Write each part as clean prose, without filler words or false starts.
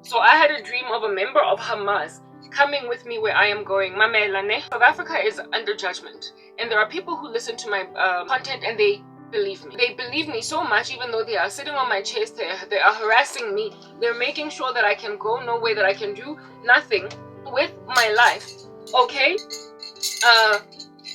So I had a dream of a member of Hamas coming with me where I am going. Mamelane. South Africa is under judgment, and there are people who listen to my content and they believe me. They believe me so much, even though they are sitting on my chest, they are harassing me. They're making sure that I can go nowhere, that I can do nothing with my life. Okay?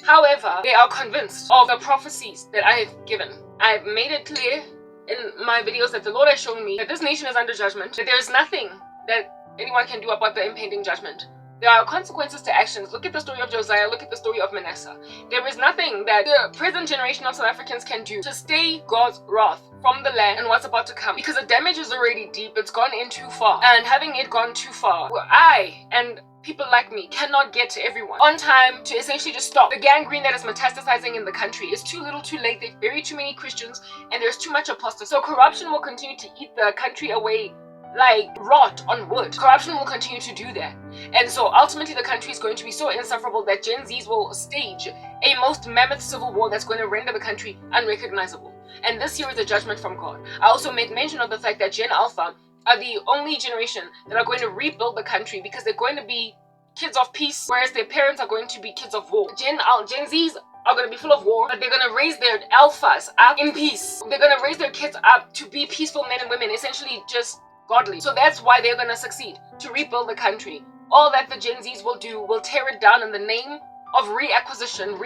However, they are convinced of the prophecies that I have given. I've made it clear in my videos that the Lord has shown me that this nation is under judgment, that there is nothing that anyone can do about the impending judgment. There are consequences to actions. Look at the story of Josiah, look at the story of Manasseh. There is nothing that the present generation of South Africans can do to stay God's wrath from the land and what's about to come, because the damage is already deep. It's gone in too far, and having it gone too far, I and people like me cannot get to everyone on time to essentially just stop the gangrene that is metastasizing in the country. It's too little too late. They've buried too many Christians and there's too much apostasy. So corruption will continue to eat the country away like rot on wood. Corruption will continue to do that. And so ultimately the country is going to be so insufferable that Gen Zs will stage a most mammoth civil war that's going to render the country unrecognizable. And this year is a judgment from God. I also made mention of the fact that Gen Alpha are the only generation that are going to rebuild the country, because they're going to be kids of peace, whereas their parents are going to be kids of war. Gen Zs are going to be full of war, but they're going to raise their alphas up in peace. They're going to raise their kids up to be peaceful men and women, essentially just godly. So that's why they're going to succeed, to rebuild the country. All that the Gen Zs will do will tear it down in the name of reacquisition,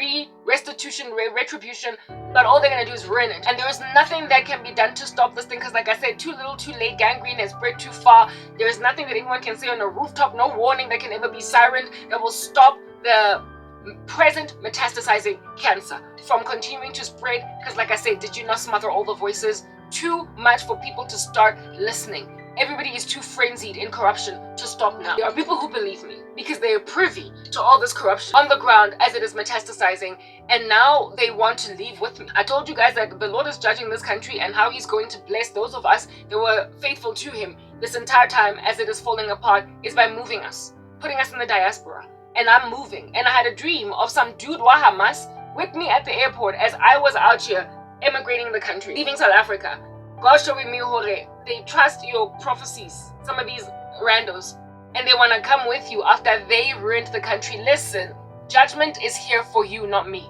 restitution, retribution, but all they're going to do is ruin it. And there is nothing that can be done to stop this thing, because like I said, too little too late. Gangrene has spread too far. There is nothing that anyone can say on a rooftop, no warning that can ever be sirened that will stop the present metastasizing cancer from continuing to spread. Because like I said, did you not smother all the voices? Too much for people to start listening. Everybody is too frenzied in corruption to stop now. There are people who believe me because they are privy to all this corruption on the ground as it is metastasizing, and now they want to leave with me. I told you guys that the Lord is judging this country and how he's going to bless those of us that were faithful to him this entire time as it is falling apart is by moving us, putting us in the diaspora. And I'm moving, and I had a dream of some dude wa Hamas with me at the airport as I was out here emigrating the country, leaving South Africa. God showing me hore, they trust your prophecies, some of these randos, and they want to come with you after they ruined the country. Listen, judgment is here for you, not me.